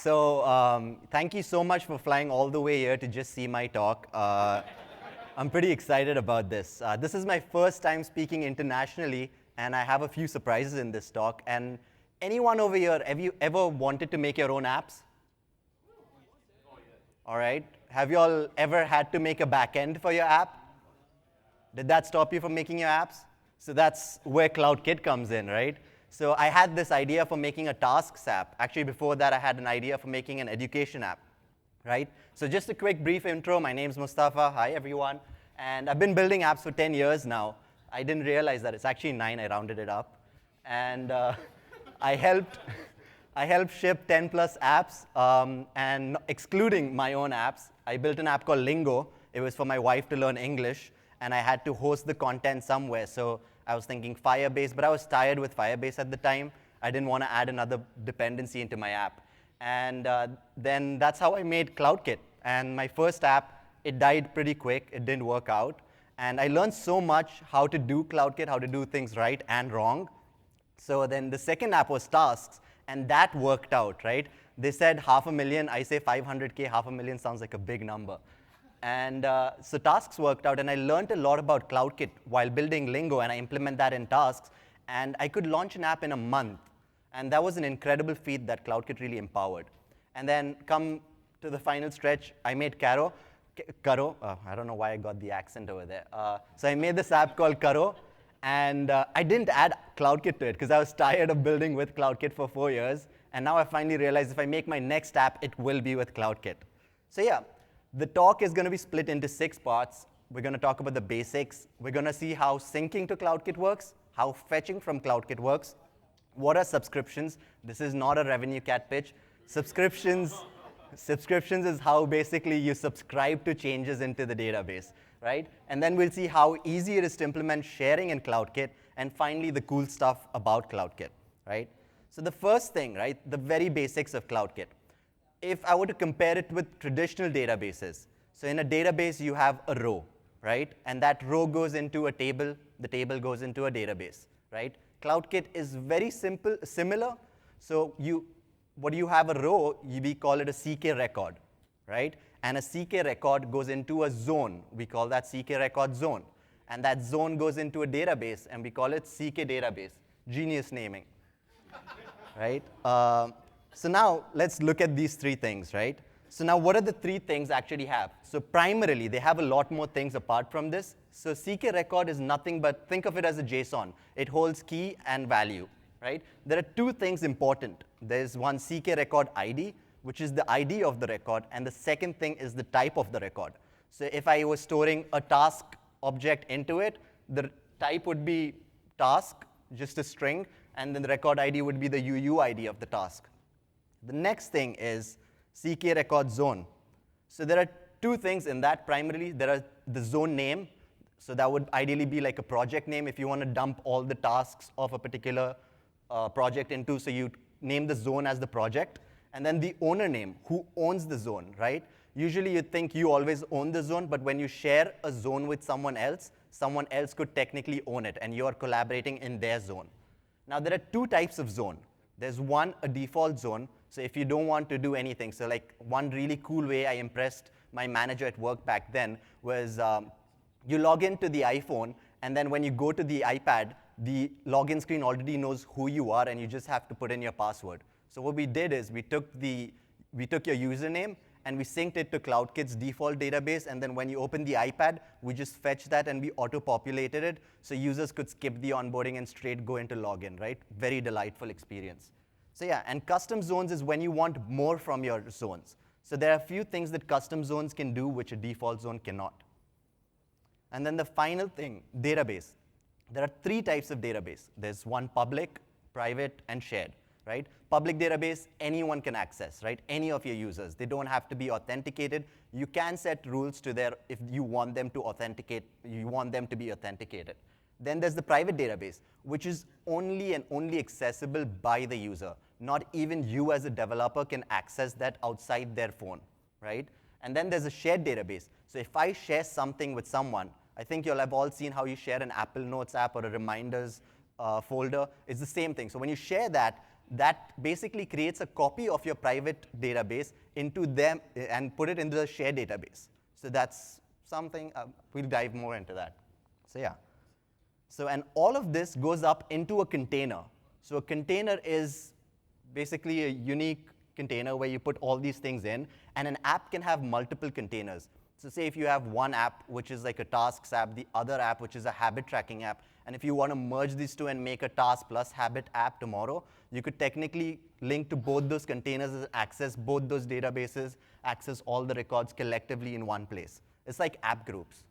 Thank you so much for flying all the way here to just see my talk. I'm pretty excited about this. This is my first time speaking internationally, and I have a few surprises in this talk. And anyone over here, have you ever wanted to make your own apps? All right. Have you all ever had to make a backend for your app? Did that stop you from making your apps? So that's where CloudKit comes in, right? So I had this idea for making a tasks app. Actually, before that, I had an idea for making an education app, right? So just a quick brief intro. My name's Mustafa. Hi, everyone. And I've been building apps for 10 years now. I didn't realize that. It's actually 9. I rounded it up. And I helped ship 10 plus apps, and excluding my own apps. I built an app called Lingo. It was for my wife to learn English, and I had to host the content somewhere. So I was thinking Firebase, but I was tired with Firebase at the time. I didn't want to add another dependency into my app. And then that's how I made CloudKit. And my first app, it died pretty quick. It didn't work out. And I learned so much how to do CloudKit, how to do things right and wrong. So then the second app was Tasks, and that worked out, right? They said 500,000. I say 500K. 500,000 sounds like a big number. And so Tasks worked out, and I learned a lot about CloudKit while building Lingo, and I implement that in Tasks. And I could launch an app in a month. And that was an incredible feat that CloudKit really empowered. And then come to the final stretch, I made Karo. I don't know why I got the accent over there. So I made this app called Karo. And I didn't add CloudKit to it because I was tired of building with CloudKit for 4 years. And now I finally realized if I make my next app, it will be with CloudKit. So yeah, the talk is going to be split into 6 parts. We're going to talk about the basics. We're going to see how syncing to CloudKit works, how fetching from CloudKit works, what are subscriptions. This is not a revenue cat pitch. Subscriptions is how basically you subscribe to changes into the database, right? And then we'll see how easy it is to implement sharing in CloudKit, and finally the cool stuff about CloudKit, right? So the first thing, right, the very basics of CloudKit. If I were to compare it with traditional databases, so in a database you have a row, right? And that row goes into a table, the table goes into a database, right? CloudKit is very similar. So what you have a row, we call it a CK record, right? And a CK record goes into a zone. We call that CK record zone. And that zone goes into a database, and we call it CK database. Genius naming, right? So now let's look at these 3 things, right? So now what are the 3 things actually have? So primarily, they have a lot more things apart from this. So CK record is nothing but, think of it as a JSON. It holds key and value, right? There are 2 things important. There's one CK record ID, which is the ID of the record, and the second thing is the type of the record. So if I was storing a task object into it, the type would be task, just a string, and then the record ID would be the UUID of the task. The next thing is CK record zone. So there are 2 things in that. Primarily, there are the zone name. So that would ideally be like a project name if you want to dump all the tasks of a particular project into. So you name the zone as the project. And then the owner name, who owns the zone, right? Usually you think you always own the zone, but when you share a zone with someone else could technically own it, and you're collaborating in their zone. Now there are 2 types of zone. There's one, a default zone. So if you don't want to do anything, so like one really cool way I impressed my manager at work back then was you log into the iPhone, and then when you go to the iPad, the login screen already knows who you are, and you just have to put in your password. So what we did is we took your username, and we synced it to CloudKit's default database, and then when you open the iPad, we just fetched that and we auto-populated it, so users could skip the onboarding and straight go into login, right? Very delightful experience. So yeah, and custom zones is when you want more from your zones. So there are a few things that custom zones can do which a default zone cannot. And then the final thing, database. There are 3 types of database. There's one public, private, and shared, right? Public database, anyone can access, right? Any of your users. They don't have to be authenticated. You can set rules to their, if you want them to authenticate, you want them to be authenticated. Then there's the private database, which is only and only accessible by the user. Not even you as a developer can access that outside their phone, right? And then there's a shared database. So if I share something with someone, I think you'll have all seen how you share an Apple Notes app or a reminders folder. It's the same thing. So when you share that, that basically creates a copy of your private database into them and put it into the shared database. So that's something, we'll dive more into that. So yeah. So, and all of this goes up into a container. So a container is basically a unique container where you put all these things in, and an app can have multiple containers. So say if you have one app, which is like a tasks app, the other app, which is a habit tracking app, and if you want to merge these two and make a task plus habit app tomorrow, you could technically link to both those containers and access both those databases, access all the records collectively in one place. It's like app groups.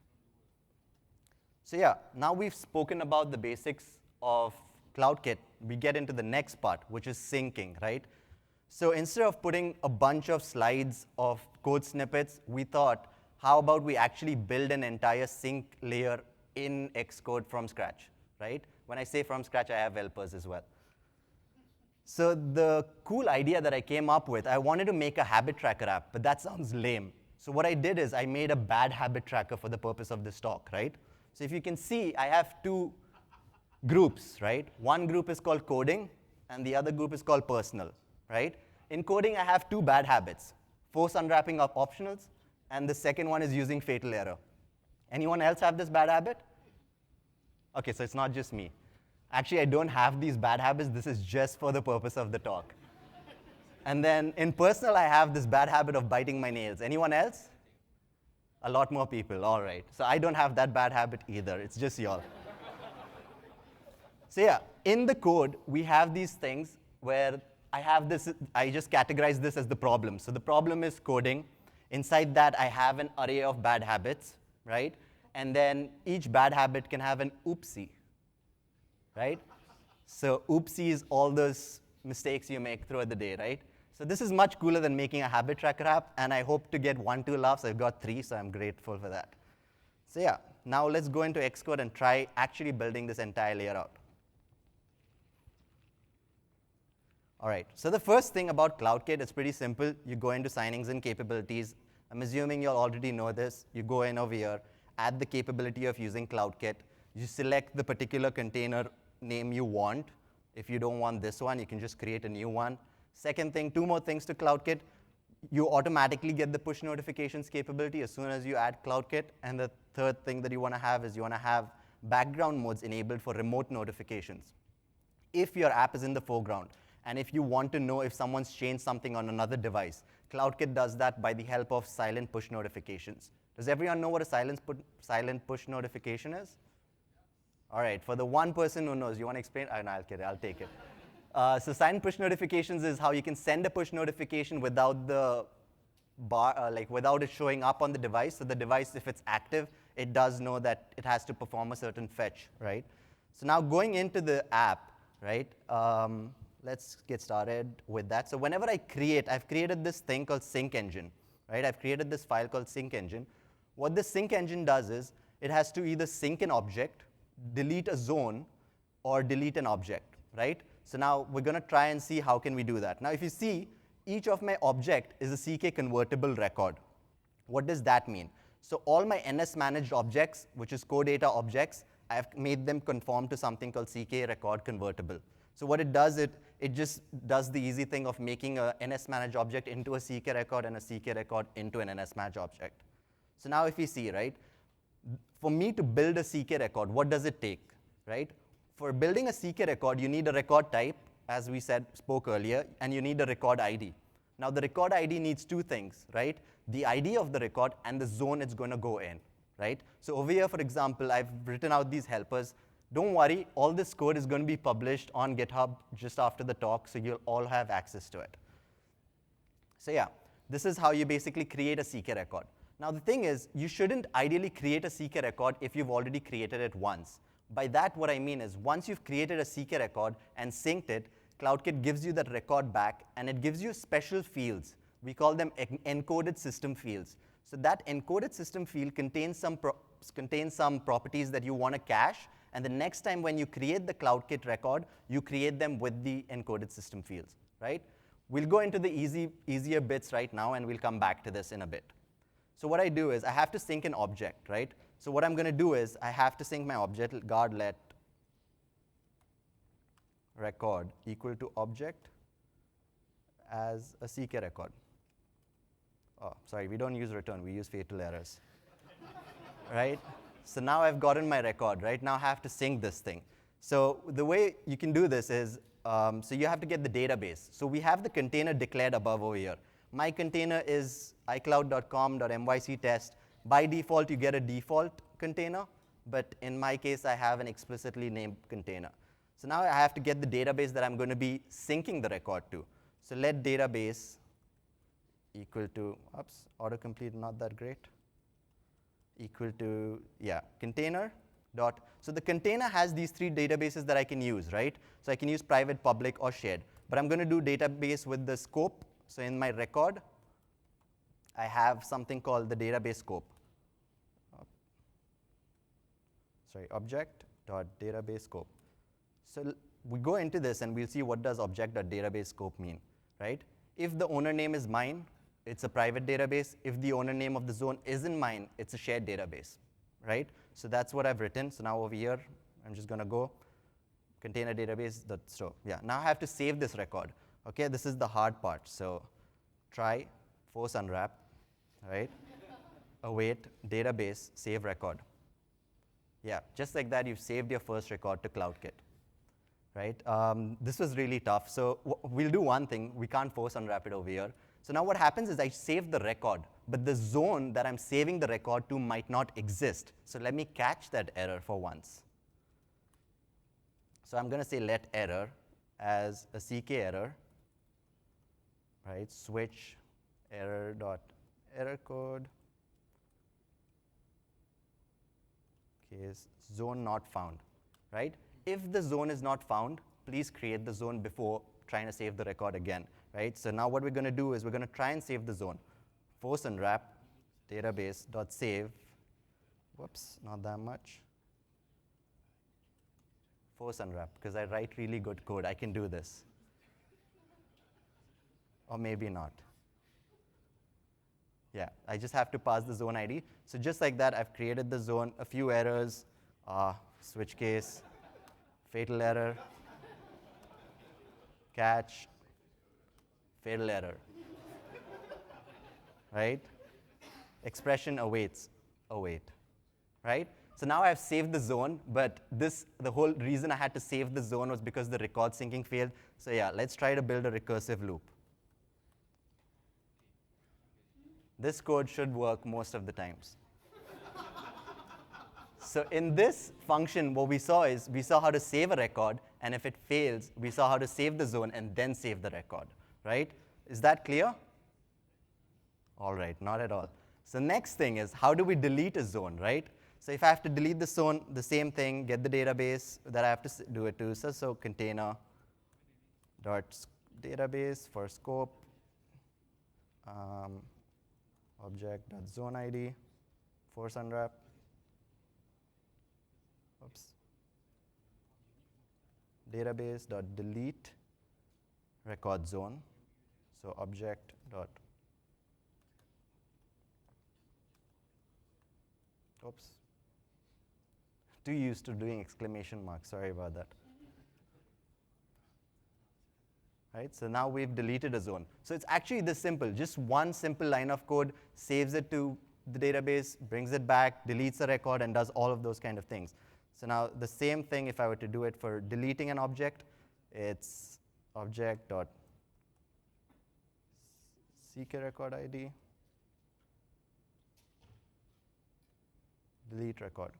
So yeah, now we've spoken about the basics of CloudKit. We get into the next part, which is syncing, right? So instead of putting a bunch of slides of code snippets, we thought, how about we actually build an entire sync layer in Xcode from scratch, right? When I say from scratch, I have helpers as well. So the cool idea that I came up with, I wanted to make a habit tracker app, but that sounds lame. So what I did is I made a bad habit tracker for the purpose of this talk, right? So if you can see, I have two groups, right? One group is called coding, and the other group is called personal, right? In coding, I have two bad habits: force unwrapping of optionals, and the second one is using fatal error. Anyone else have this bad habit? OK, so it's not just me. Actually, I don't have these bad habits. This is just for the purpose of the talk. And then in personal, I have this bad habit of biting my nails. Anyone else? A lot more people, all right. So I don't have that bad habit either. It's just y'all. So yeah, in the code, we have these things where I have this, I just categorize this as the problem. So the problem is coding. Inside that, I have an array of bad habits, right? And then each bad habit can have an oopsie, right? So oopsie is all those mistakes you make throughout the day, right? So this is much cooler than making a habit tracker app, and I hope to get 1, 2 laughs. I've got 3, so I'm grateful for that. So yeah, now let's go into Xcode and try actually building this entire layer out. All right, so the first thing about CloudKit is pretty simple. You go into signings and capabilities. I'm assuming you all already know this. You go in over here, add the capability of using CloudKit. You select the particular container name you want. If you don't want this one, you can just create a new one. Second thing, 2 more things to CloudKit. You automatically get the push notifications capability as soon as you add CloudKit. And the third thing that you want to have is you want to have background modes enabled for remote notifications. If your app is in the foreground, and if you want to know if someone's changed something on another device, CloudKit does that by the help of silent push notifications. Does everyone know what a silent push notification is? All right, for the one person who knows, you want to explain? No, I'll kid, I'll take it. So silent push notifications is how you can send a push notification without the bar, without it showing up on the device. So the device, if it's active, it does know that it has to perform a certain fetch, right? So now going into the app, right? Let's get started with that. So whenever I've created this thing called sync engine, right? I've created this file called sync engine. What this sync engine does is it has to either sync an object, delete a zone, or delete an object, right? So now we're going to try and see how can we do that. Now if you see, each of my object is a CK convertible record. What does that mean? So all my NS managed objects, which is core data objects, I've made them conform to something called CK record convertible. So what it does, it just does the easy thing of making a NS managed object into a CK record and a CK record into an NS managed object. So now if you see, right, for me to build a CK record, what does it take, right? For building a CK record, you need a record type, as we spoke earlier, and you need a record ID. Now the record ID needs 2 things, right? The ID of the record and the zone it's going to go in, right? So over here, for example, I've written out these helpers. Don't worry, all this code is going to be published on GitHub just after the talk, so you'll all have access to it. So yeah, this is how you basically create a CK record. Now the thing is, you shouldn't ideally create a CK record if you've already created it once. By that, what I mean is, once you've created a CK record and synced it, CloudKit gives you that record back, and it gives you special fields. We call them encoded system fields. So that encoded system field contains some properties that you want to cache, and the next time when you create the CloudKit record, you create them with the encoded system fields, right? We'll go into the easier bits right now, and we'll come back to this in a bit. So what I do is I have to sync an object, right? So what I'm going to do is I have to sync my object, guard let record equal to object as a CK record. Oh, sorry, we don't use return, we use fatal errors. Right? So now I've gotten my record, right? Now I have to sync this thing. So the way you can do this is, so you have to get the database. So we have the container declared above over here. My container is icloud.com.myctest. By default, you get a default container, but in my case, I have an explicitly named container. So now I have to get the database that I'm going to be syncing the record to. So let database equal to, oops, autocomplete not that great, equal to, yeah, container dot. So the container has these three databases that I can use, right? So I can use private, public, or shared. But I'm going to do database with the scope. So in my record, I have something called the database scope. Sorry, object.database scope. So we go into this and we'll see what does object.database scope mean, right? If the owner name is mine, it's a private database. If the owner name of the zone isn't mine, it's a shared database, right? So that's what I've written. So now over here, I'm just going to go container database.store. Yeah, now I have to save this record. Okay, this is the hard part. So try force unwrap, right? Await database save record. Yeah, just like that, you've saved your first record to CloudKit, right? This was really tough. So we'll do one thing. We can't force unwrap it over here. So now what happens is I save the record, but the zone that I'm saving the record to might not exist. So let me catch that error for once. So I'm going to say let error as a CK error, right? Switch error dot error code. Case zone not found, right? If the zone is not found, please create the zone before trying to save the record again, right? So now what we're going to do is we're going to try and save the zone. Force unwrap database.save. Whoops, not that much. Force unwrap, because I write really good code. I can do this. Or maybe not. Yeah, I just have to pass the zone ID. So just like that, I've created the zone, a few errors, switch case, fatal error, catch, fatal error, right? Expression awaits, await, right? So now I've saved the zone, but the whole reason I had to save the zone was because the record syncing failed. So yeah, let's try to build a recursive loop. This code should work most of the times. So in this function, what we saw is we saw how to save a record, and if it fails, we saw how to save the zone and then save the record, right? Is that clear? All right, not at all. So next thing is, how do we delete a zone, right? So if I have to delete the zone, the same thing, get the database that I have to do it to. So container dot database for scope, object.zone ID, force unwrap. Oops. Database.delete record zone. So object dot. Oops. Too used to doing exclamation marks. Sorry about that. Right? So now we've deleted a zone. So it's actually this simple. Just one simple line of code saves it to the database, brings it back, deletes the record, and does all of those kind of things. So now the same thing, if I were to do it for deleting an object, it's object.ck record ID, delete record.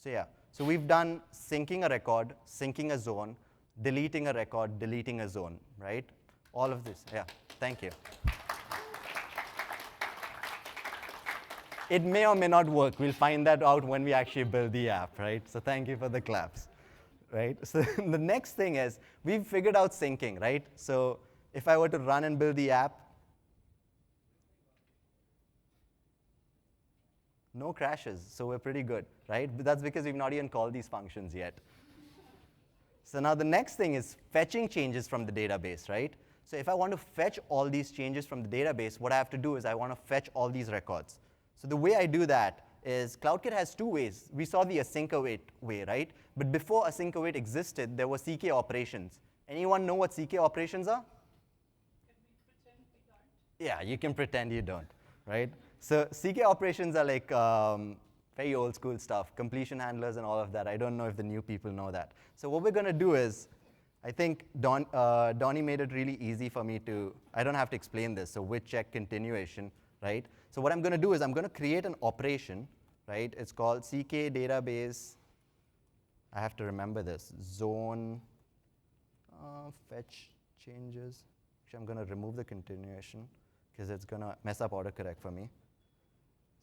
So yeah, so we've done syncing a record, syncing a zone, deleting a record, deleting a zone, right? All of this, yeah, thank you. It may or may not work. We'll find that out when we actually build the app, right? So thank you for the claps, right? So the next thing is, we've figured out syncing, right? So if I were to run and build the app, no crashes, so we're pretty good, right? But that's because we've not even called these functions yet. So now the next thing is fetching changes from the database, right? So if I want to fetch all these changes from the database, what I have to do is I want to fetch all these records. So the way I do that is CloudKit has two ways. We saw the async await way, right? But before async await existed, there were CK operations. Anyone know what CK operations are? Yeah, you can pretend you don't, right? So CK operations are like very old school stuff, completion handlers and all of that. I don't know if the new people know that. So what we're going to do is, I think Donnie made it really easy for me to, I don't have to explain this, so with check continuation, right? So what I'm going to do is I'm going to create an operation, right? It's called CK database, I have to remember this, zone fetch changes. Actually, I'm going to remove the continuation because it's going to mess up autocorrect for me.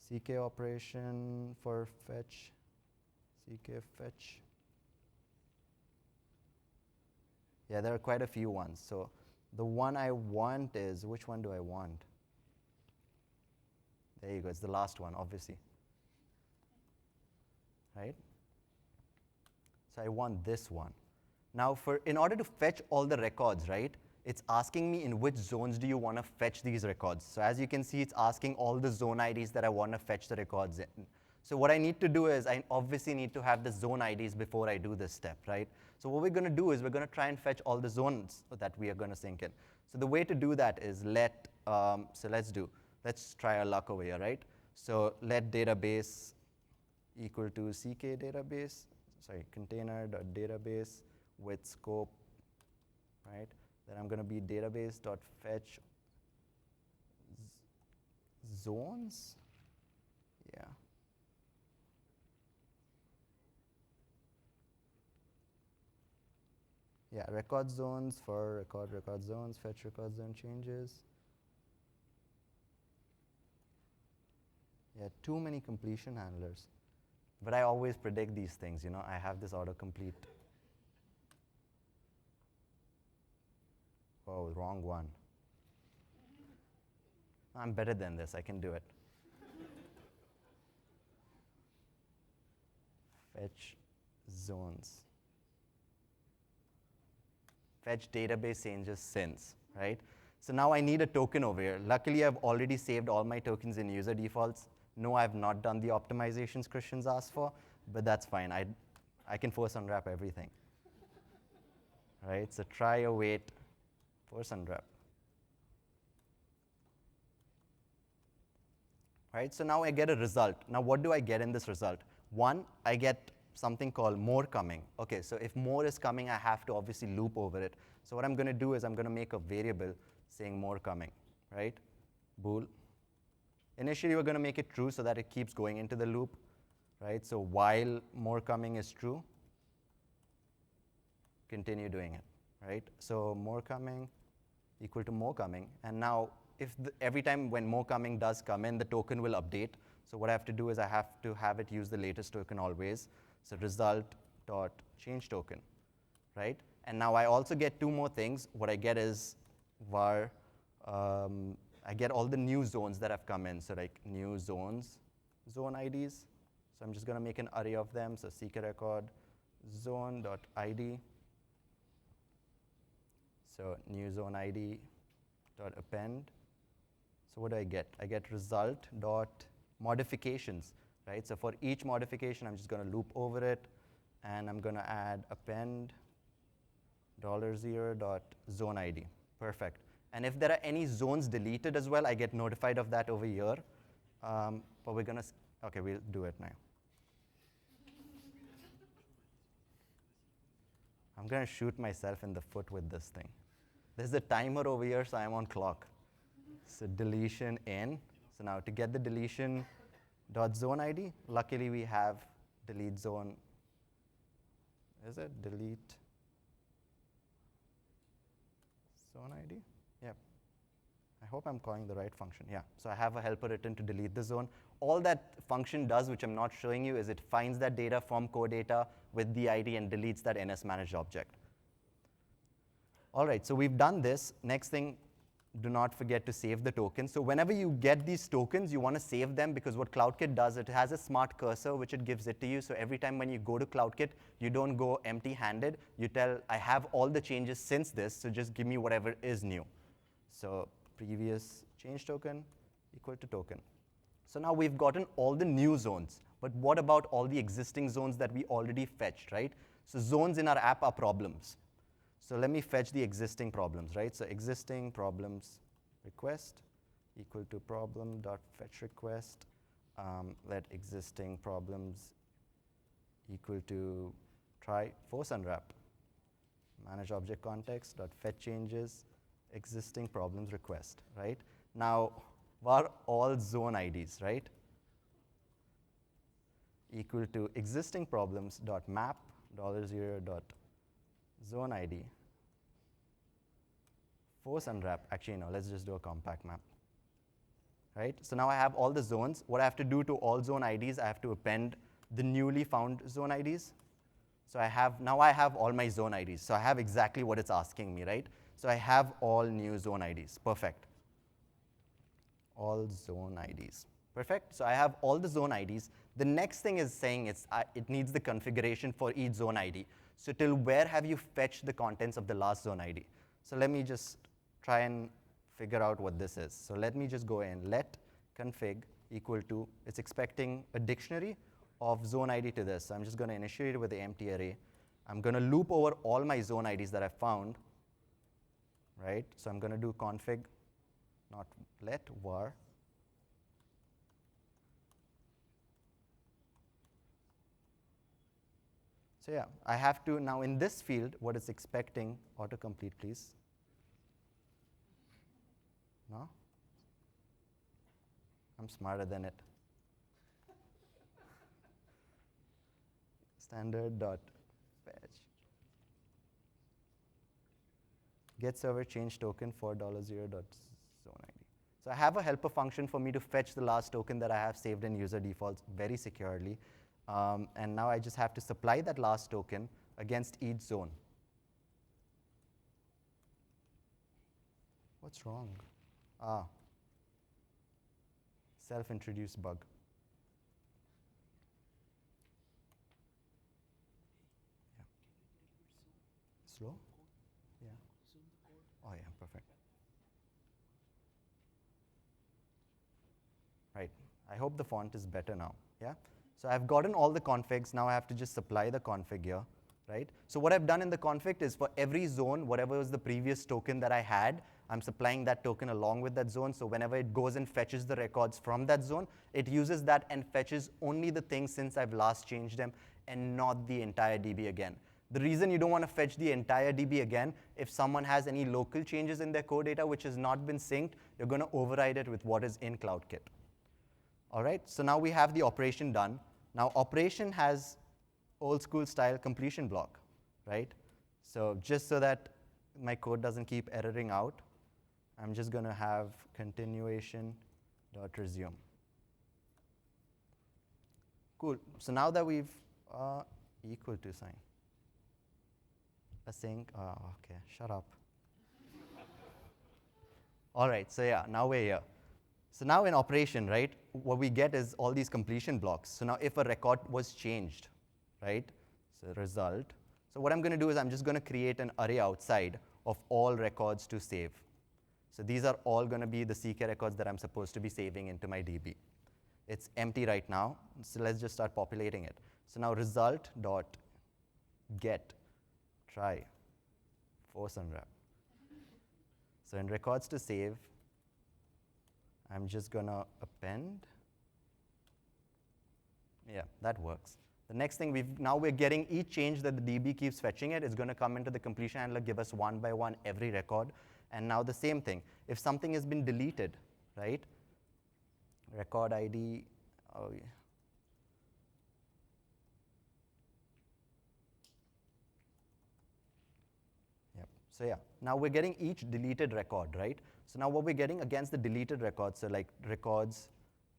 CK operation for fetch, CK fetch. Yeah, there are quite a few ones. So the one I want is, which one do I want? There you go, it's the last one, obviously. Right? So I want this one. Now, in order to fetch all the records, right, it's asking me in which zones do you want to fetch these records. So as you can see, it's asking all the zone IDs that I want to fetch the records in. So what I need to do is I obviously need to have the zone IDs before I do this step, right? So what we're going to do is we're going to try and fetch all the zones that we are going to sync in. So the way to do that is let's try our luck over here, right? So let database equal to CK database, sorry, container.database with scope, right? Then I'm going to be database.fetch zones. Yeah. Yeah, record zones for record zones, fetch record zone changes. Yeah, too many completion handlers. But I always predict these things, you know, I have this autocomplete. Oh, wrong one. I'm better than this, I can do it. Fetch zones. Fetch database changes since, right? So now I need a token over here. Luckily, I've already saved all my tokens in user defaults. No, I've not done the optimizations Christian's asked for, but that's fine. I can force unwrap everything. Right? So try await, force unwrap. Right? So now I get a result. Now what do I get in this result? One, I get something called more coming. Okay, so if more is coming, I have to obviously loop over it. So what I'm going to do is I'm going to make a variable saying more coming, right? Bool. Initially, we're going to make it true so that it keeps going into the loop, right? So while more coming is true, continue doing it, right? So more coming equal to more coming. And now, if every time when more coming does come in, the token will update. So what I have to do is I have to have it use the latest token always. So result.change token, right? And now I also get two more things. What I get is var, I get all the new zones that have come in. So like new zones, zone IDs. So I'm just going to make an array of them. So CK record zone.id. So new zone ID dot append. So what do I get? I get result dot modifications, right? So for each modification, I'm just going to loop over it, and I'm going to add append $0 dot zone ID. Perfect. And if there are any zones deleted as well, I get notified of that over here. But we're going to, OK, we'll do it now. I'm going to shoot myself in the foot with this thing. There's a timer over here, so I'm on clock. So deletion in. So now to get the deletion dot zone ID, luckily we have delete zone. Is it delete zone ID? Yep. I hope I'm calling the right function. Yeah. So I have a helper written to delete the zone. All that function does, which I'm not showing you, is it finds that data from core data with the ID and deletes that NS managed object. All right, so we've done this. Next thing, do not forget to save the tokens. So whenever you get these tokens, you want to save them, because what CloudKit does, it has a smart cursor, which it gives it to you. So every time when you go to CloudKit, you don't go empty-handed. You tell, I have all the changes since this, so just give me whatever is new. So previous change token equal to token, So now we've gotten all the new zones, but what about all the existing zones that we already fetched, right? So zones in our app are problems. So let me fetch the existing problems, right? So existing problems request equal to problem.fetch request. Let existing problems equal to try force unwrap. Manage object context dot fetch changes existing problems request, right? Now, var all zone IDs, right? Equal to existing problems dot map $0 dot zone ID force unwrap. Actually, no, let's just do a compact map, right? So now I have all the zones. What I have to do to all zone IDs, I have to append the newly found zone IDs. So now I have all my zone IDs. So I have exactly what it's asking me, right? So I have all new zone IDs. Perfect. All zone IDs. Perfect. So I have all the zone IDs. The next thing is saying it needs the configuration for each zone ID. So till where have you fetched the contents of the last zone ID? So let me just try and figure out what this is. So let me just go in. Let config equal to, it's expecting a dictionary of zone ID to this. So I'm just going to initiate it with the empty array. I'm going to loop over all my zone IDs that I found, right? So I'm going to do config, not let, var. So yeah, I have to, now in this field, what it's expecting, autocomplete please. No? I'm smarter than it. Standard dot fetch. Get server change token for $0 dot zone ID. So I have a helper function for me to fetch the last token that I have saved in user defaults very securely. And now I just have to supply that last token against each zone. What's wrong? Self-introduced bug. Yeah. Slow? Yeah. Oh yeah, perfect. Right. I hope the font is better now. Yeah. So I've gotten all the configs. Now I have to just supply the config here, right? So what I've done in the config is for every zone, whatever was the previous token that I had, I'm supplying that token along with that zone. So whenever it goes and fetches the records from that zone, it uses that and fetches only the things since I've last changed them and not the entire DB again. The reason you don't want to fetch the entire DB again, if someone has any local changes in their core data which has not been synced, you're going to override it with what is in CloudKit. All right, so now we have the operation done. Now operation has old school style completion block, right? So just so that my code doesn't keep erroring out, I'm just going to have continuation.resume. Cool. So now that we've equal to sign. Async. Okay, shut up. All right, so yeah, now we're here. So now in operation, right, what we get is all these completion blocks. So now if a record was changed, right, so result. So what I'm going to do is I'm just going to create an array outside of all records to save. So these are all going to be the CK records that I'm supposed to be saving into my DB. It's empty right now, so let's just start populating it. So now result.get try force unwrap. So in records to save, I'm just going to append. Yeah, that works. The next thing, we're getting each change that the DB keeps fetching it is going to come into the completion handler, give us one by one every record. And now the same thing. If something has been deleted, right? Record ID, oh yeah. Yep. So yeah, now we're getting each deleted record, right? So now what we're getting against the deleted records, so like records,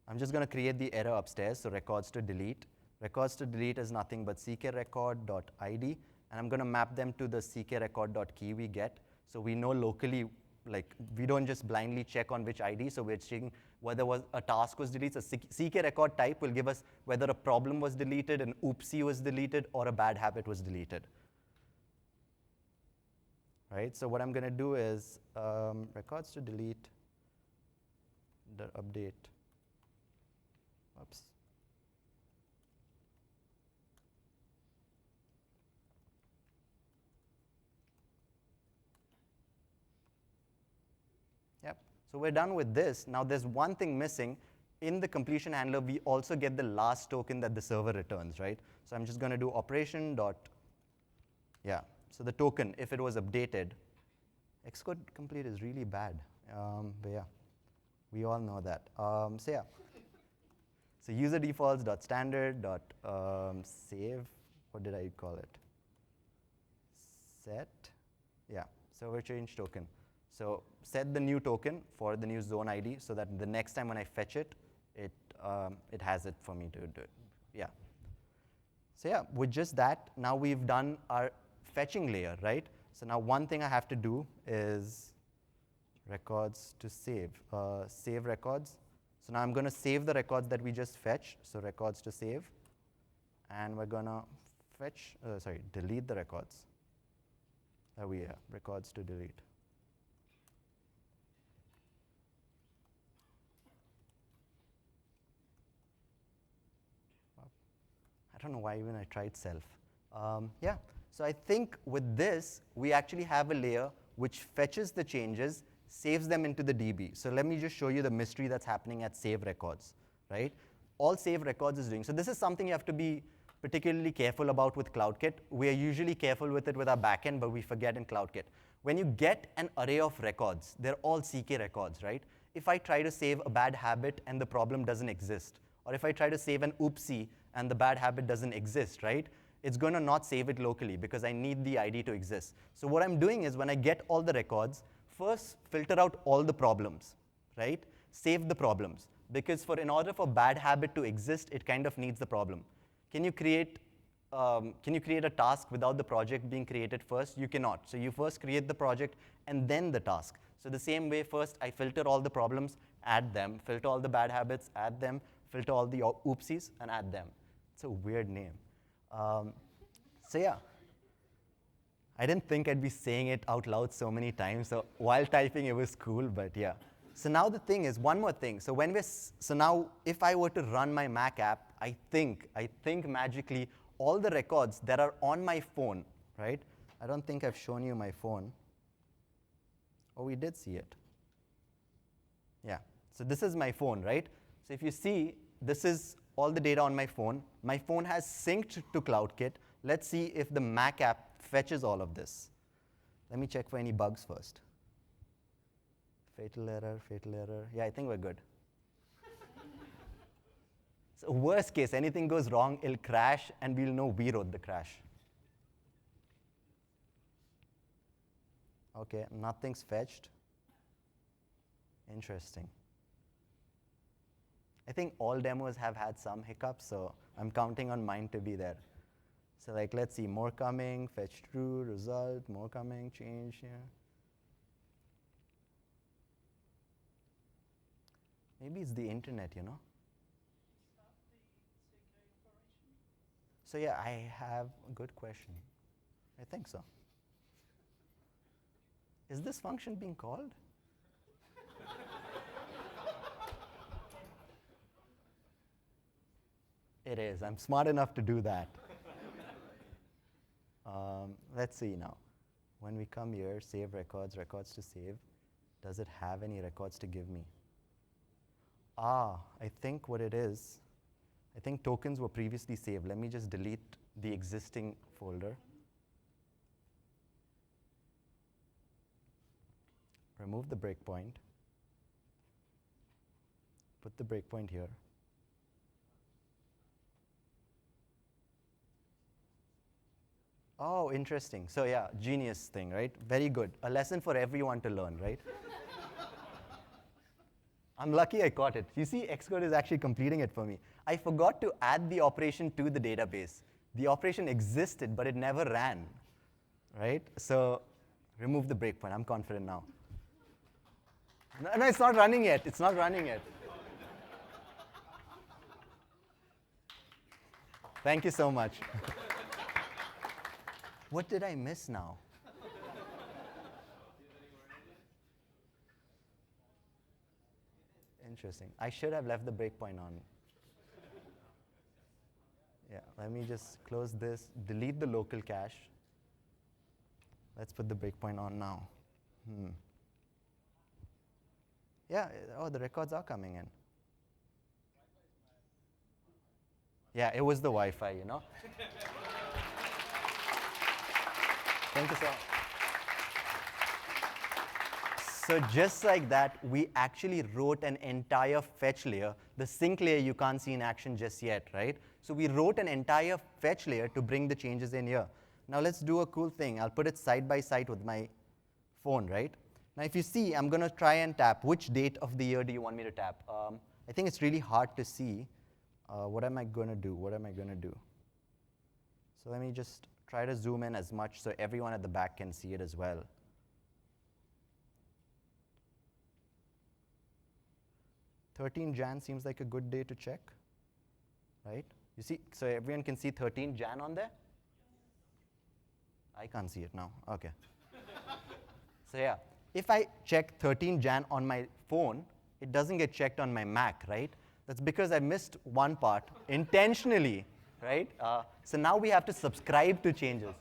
I'm just going to create the error upstairs, so records to delete. Records to delete is nothing but ckrecord.id, and I'm going to map them to the ckrecord.key we get. So we know locally, like we don't just blindly check on which ID, so we're checking whether a task was deleted. So CK record type will give us whether a problem was deleted, an oopsie was deleted, or a bad habit was deleted. Right, so what I'm going to do is records to delete, the update Oops. Yep. So we're done with this. Now there's one thing missing. In the completion handler, we also get the last token that the server returns, right? So I'm just going to do operation dot, yeah. So the token, if it was updated, Xcode complete is really bad. But yeah, we all know that. So yeah. So user defaults dot standard dot save. What did I call it? Set. Yeah. Server change token. So set the new token for the new zone ID so that the next time when I fetch it, it has it for me to do it. Yeah. So yeah, with just that, now we've done our fetching layer, right? So now one thing I have to do is records to save. Save records. So now I'm going to save the records that we just fetched. So records to save. And we're going to delete the records. Records to delete. I don't know why even I tried self. Yeah, so I think with this, we actually have a layer which fetches the changes, saves them into the DB. So let me just show you the mystery that's happening at save records, right? All save records is doing. So this is something you have to be particularly careful about with CloudKit. We are usually careful with it with our backend, but we forget in CloudKit. When you get an array of records, they're all CK records, right? If I try to save a bad habit and the problem doesn't exist, or if I try to save an oopsie and the bad habit doesn't exist, right? It's going to not save it locally because I need the ID to exist. So what I'm doing is when I get all the records, first filter out all the problems, right? Save the problems. Because in order for bad habit to exist, it kind of needs the problem. Can you create a task without the project being created first? You cannot. So you first create the project and then the task. So the same way, first I filter all the problems, add them, filter all the bad habits, add them, filter all the oopsies, and add them. It's a weird name. So yeah, I didn't think I'd be saying it out loud so many times. So while typing, it was cool, but yeah. So now the thing is, one more thing. So now if I were to run my Mac app, I think magically all the records that are on my phone, right? I don't think I've shown you my phone. Oh, we did see it. Yeah. So this is my phone, right? So if you see, this is all the data on my phone. My phone has synced to CloudKit. Let's see if the Mac app fetches all of this. Let me check for any bugs first. Fatal error, fatal error. Yeah, I think we're good. So worst case, anything goes wrong, it'll crash, and we'll know we wrote the crash. OK, nothing's fetched. Interesting. I think all demos have had some hiccups, so I'm counting on mine to be there. So like, let's see, more coming, fetch true, result, more coming, change, yeah. Maybe it's the internet, you know? So yeah, I have a good question. I think so. Is this function being called? It is. I'm smart enough to do that. Let's see now. When we come here, save records, records to save, does it have any records to give me? I think what it is, I think tokens were previously saved. Let me just delete the existing folder. Remove the breakpoint. Put the breakpoint here. Oh, interesting. So yeah, genius thing, right? Very good. A lesson for everyone to learn, right? I'm lucky I caught it. You see, Xcode is actually completing it for me. I forgot to add the operation to the database. The operation existed, but it never ran, right? So remove the breakpoint. I'm confident now. No, it's not running yet. It's not running yet. Thank you so much. What did I miss now? Interesting. I should have left the breakpoint on. Yeah, let me just close this, delete the local cache. Let's put the breakpoint on now. Yeah, oh, the records are coming in. Yeah, it was the Wi-Fi, you know. Thank you so much. So just like that, we actually wrote an entire fetch layer. The sync layer you can't see in action just yet, right? So we wrote an entire fetch layer to bring the changes in here. Now let's do a cool thing. I'll put it side by side with my phone, right? Now if you see, I'm going to try and tap. Which date of the year do you want me to tap? I think it's really hard to see. What am I going to do? What am I going to do? So let me just try to zoom in as much so everyone at the back can see it as well. Jan seems like a good day to check, right? You see, so everyone can see 13 Jan on there? I can't see it now. OK. So yeah, if I check 13 Jan on my phone, it doesn't get checked on my Mac, right? That's because I missed one part intentionally, right? So now we have to subscribe to changes.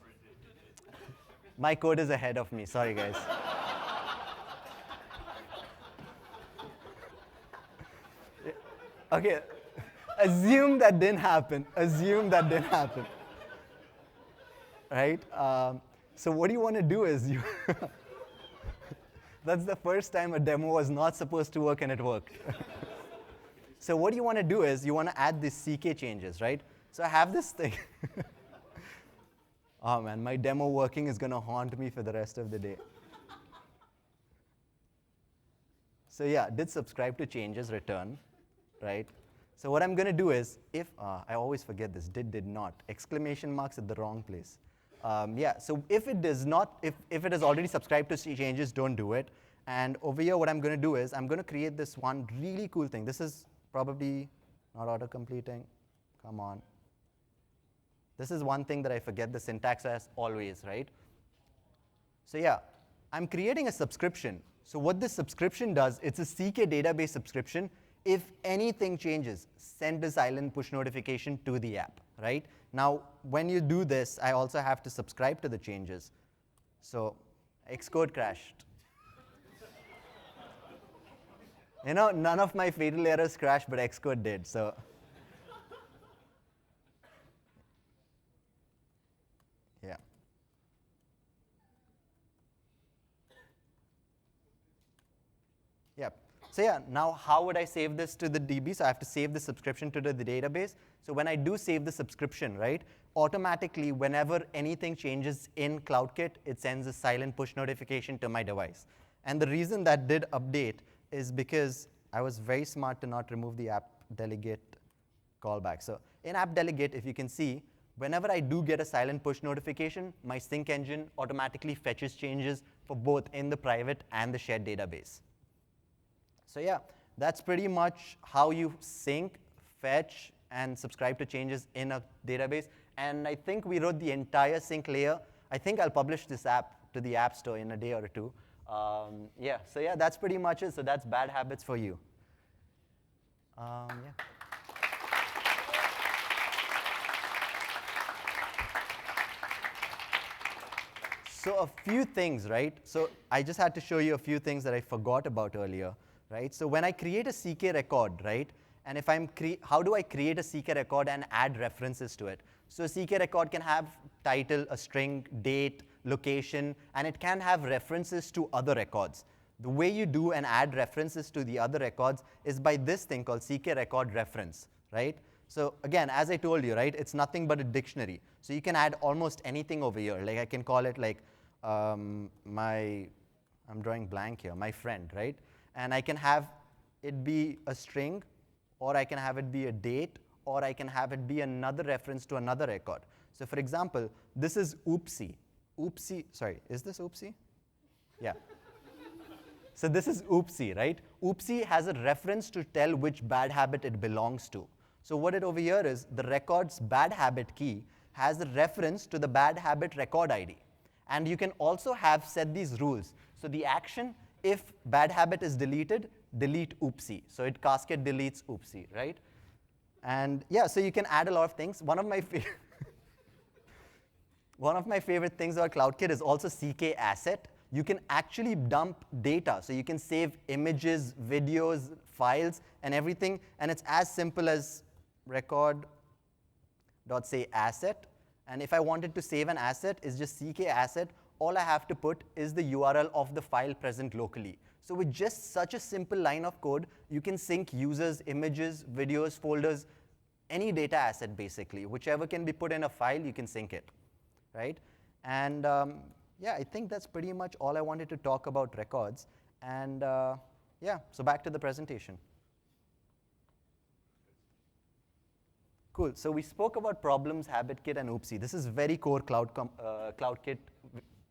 My code is ahead of me. Sorry, guys. OK, assume that didn't happen. Assume that didn't happen. Right? So what you want to do is you that's the first time a demo was not supposed to work and it worked. So what you want to do is you want to add these CK changes, right? So I have this thing. Oh man, my demo working is going to haunt me for the rest of the day. So yeah, did subscribe to changes return, right? So what I'm going to do is, if, I always forget this, did not, exclamation marks at the wrong place. Yeah, so if it does not, if it has already subscribed to changes, don't do it. And over here, what I'm going to do is I'm going to create this one really cool thing. This is probably not auto-completing. Come on. This is one thing that I forget the syntax as always, right? So yeah, I'm creating a subscription. So what this subscription does, it's a CK database subscription. If anything changes, send a silent push notification to the app, right? Now, when you do this, I also have to subscribe to the changes. So Xcode crashed. You know, none of my fatal errors crashed, but Xcode did. So yeah. Yep. So yeah, now how would I save this to the DB? So I have to save the subscription to the database. So when I do save the subscription, right, automatically, whenever anything changes in CloudKit, it sends a silent push notification to my device. And the reason that did update is because I was very smart to not remove the app delegate callback. So in app delegate, if you can see, whenever I do get a silent push notification, my sync engine automatically fetches changes for both in the private and the shared database. So yeah, that's pretty much how you sync, fetch, and subscribe to changes in a database. And I think we wrote the entire sync layer. I think I'll publish this app to the App Store in a day or two. Yeah, so yeah, that's pretty much it. So that's bad habits for you. Yeah. So a few things, right? So I just had to show you a few things that I forgot about earlier, right? So when I create a CK record, right? And if I'm how do I create a CK record and add references to it? So a CK record can have title, a string, date, location, and it can have references to other records. The way you do and add references to the other records is by this thing called CK record reference, right? So again, as I told you, right, it's nothing but a dictionary. So you can add almost anything over here. Like I can call it like I'm drawing blank here, my friend, right? And I can have it be a string, or I can have it be a date, or I can have it be another reference to another record. So for example, this is oopsie. Oopsie, sorry, is this oopsie? Yeah. So this is oopsie, right? Oopsie has a reference to tell which bad habit it belongs to. So what it over here is, the record's bad habit key has a reference to the bad habit record ID. And you can also have set these rules. So the action, if bad habit is deleted, delete oopsie. So it cascade deletes oopsie, right? And yeah, so you can add a lot of things. One of my favorite things about CloudKit is also CK Asset. You can actually dump data. So you can save images, videos, files, and everything. And it's as simple as record.say asset. And if I wanted to save an asset, it's just CK Asset. All I have to put is the URL of the file present locally. So with just such a simple line of code, you can sync users, images, videos, folders, any data asset, basically. Whichever can be put in a file, you can sync it. Right? And yeah, I think that's pretty much all I wanted to talk about records. And yeah, so back to the presentation. Cool. So we spoke about problems, HabitKit, and Oopsie. This is very core CloudKit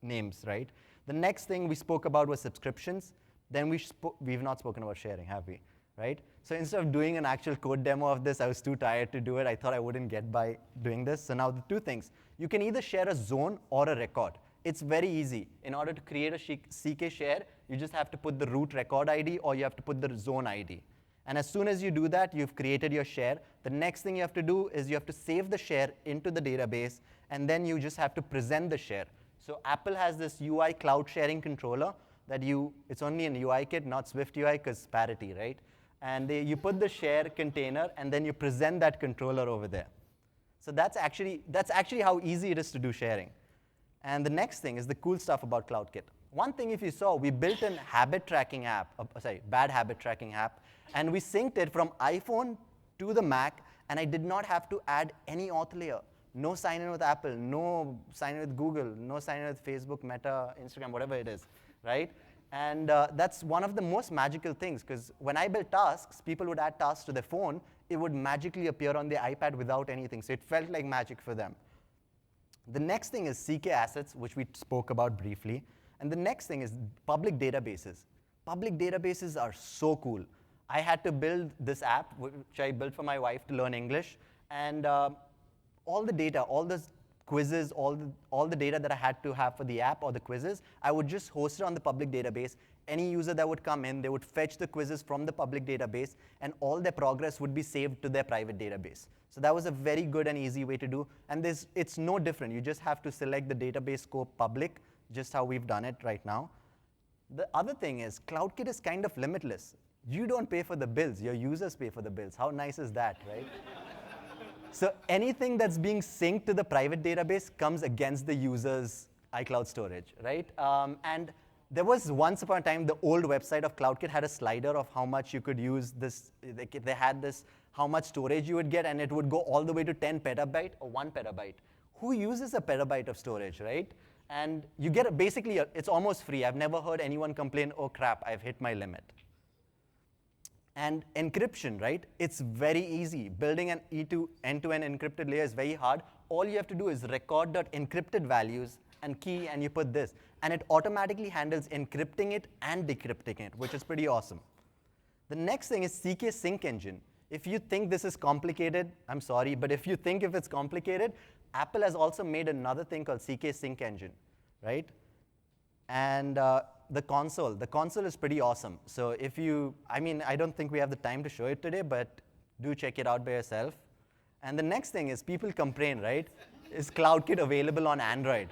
names, right? The next thing we spoke about was subscriptions. Then we've not spoken about sharing, have we? Right? So instead of doing an actual code demo of this, I was too tired to do it. I thought I wouldn't get by doing this. So now the two things. You can either share a zone or a record. It's very easy. In order to create a CK share, you just have to put the root record ID or you have to put the zone ID. And as soon as you do that, you've created your share. The next thing you have to do is you have to save the share into the database, and then you just have to present the share. So Apple has this UI cloud sharing controller that it's only in UIKit, not Swift UI, because parity, right? And you put the share container, and then you present that controller over there. So that's actually how easy it is to do sharing. And the next thing is the cool stuff about CloudKit. One thing, if you saw, we built an habit tracking app, bad habit tracking app, and we synced it from iPhone to the Mac, and I did not have to add any auth layer. No sign in with Apple, no sign in with Google, no sign in with Facebook, Meta, Instagram, whatever it is, right? And that's one of the most magical things, because when I built tasks, people would add tasks to their phone, it would magically appear on their iPad without anything. So it felt like magic for them. The next thing is CK assets, which we spoke about briefly. And the next thing is public databases. Public databases are so cool. I had to build this app, which I built for my wife to learn English. And all the data, all the quizzes, all the data that I had to have for the app or the quizzes, I would just host it on the public database. Any user that would come in, they would fetch the quizzes from the public database, and all their progress would be saved to their private database. So that was a very good and easy way to do. And it's no different. You just have to select the database scope public, just how we've done it right now. The other thing is CloudKit is kind of limitless. You don't pay for the bills. Your users pay for the bills. How nice is that, right? So anything that's being synced to the private database comes against the user's iCloud storage, right? And there was once upon a time, the old website of CloudKit had a slider of how much you could use this. They had this, how much storage you would get, and it would go all the way to 10 petabyte or 1 petabyte. Who uses a petabyte of storage, right? And you get basically, it's almost free. I've never heard anyone complain, oh crap, I've hit my limit. And encryption, right? It's very easy. Building an end-to-end encrypted layer is very hard. All you have to do is record.encrypted values and key, and you put this. And it automatically handles encrypting it and decrypting it, which is pretty awesome. The next thing is CK Sync Engine. If you think this is complicated, I'm sorry, but if it's complicated, Apple has also made another thing called CK Sync Engine, right? And the console is pretty awesome. So I don't think we have the time to show it today, but do check it out by yourself. And the next thing is people complain, right? Is CloudKit available on Android?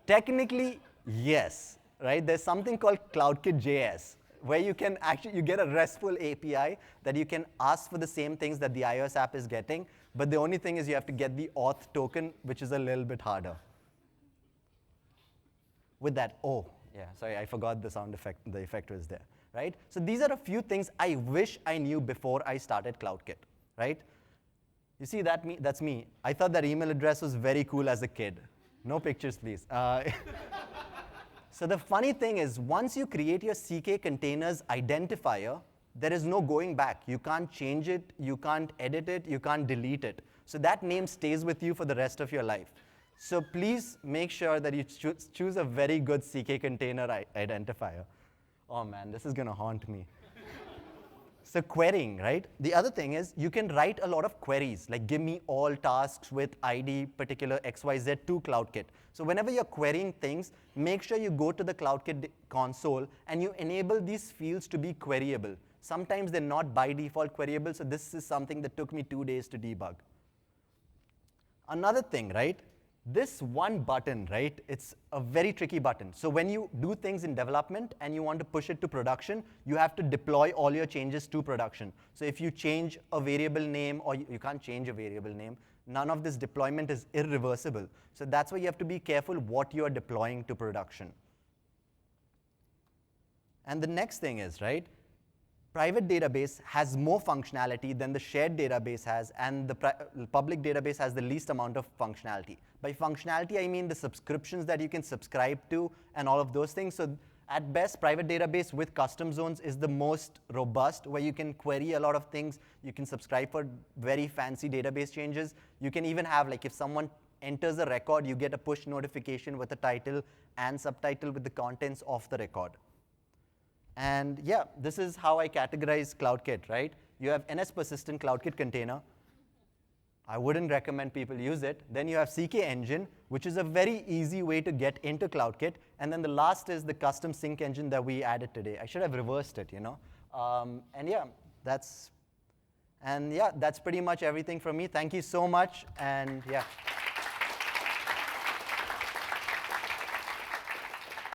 Technically, yes, right? There's something called CloudKit JS, where you can you get a RESTful API that you can ask for the same things that the iOS app is getting, but the only thing is you have to get the auth token, which is a little bit harder. With that, yeah, sorry, I forgot the sound effect, the effect was there, right? So these are a few things I wish I knew before I started CloudKit, right? You see that's me. I thought that email address was very cool as a kid. No pictures, please. So the funny thing is, once you create your CK containers identifier, there is no going back. You can't change it, you can't edit it, you can't delete it. So that name stays with you for the rest of your life. So please make sure that you choose a very good CK container identifier. Oh man, this is going to haunt me. So querying, right? The other thing is you can write a lot of queries, like give me all tasks with ID particular XYZ to CloudKit. So whenever you're querying things, make sure you go to the CloudKit console and you enable these fields to be queryable. Sometimes they're not by default queryable, so this is something that took me 2 days to debug. Another thing, right? This one button, right, it's a very tricky button. So when you do things in development and you want to push it to production, you have to deploy all your changes to production. So if you change a variable name, or you can't change a variable name, none of this deployment is irreversible. So that's why you have to be careful what you are deploying to production. And the next thing is, right, private database has more functionality than the shared database has, and the public database has the least amount of functionality. By functionality, I mean the subscriptions that you can subscribe to and all of those things. So at best, private database with custom zones is the most robust, where you can query a lot of things. You can subscribe for very fancy database changes. You can even have, like, if someone enters a record, you get a push notification with a title and subtitle with the contents of the record. And yeah, this is how I categorize CloudKit, right? You have NS persistent CloudKit container. I wouldn't recommend people use it. Then you have CK engine, which is a very easy way to get into CloudKit. And then the last is the custom sync engine that we added today. I should have reversed it, you know? And yeah, that's pretty much everything from me. Thank you so much, and yeah.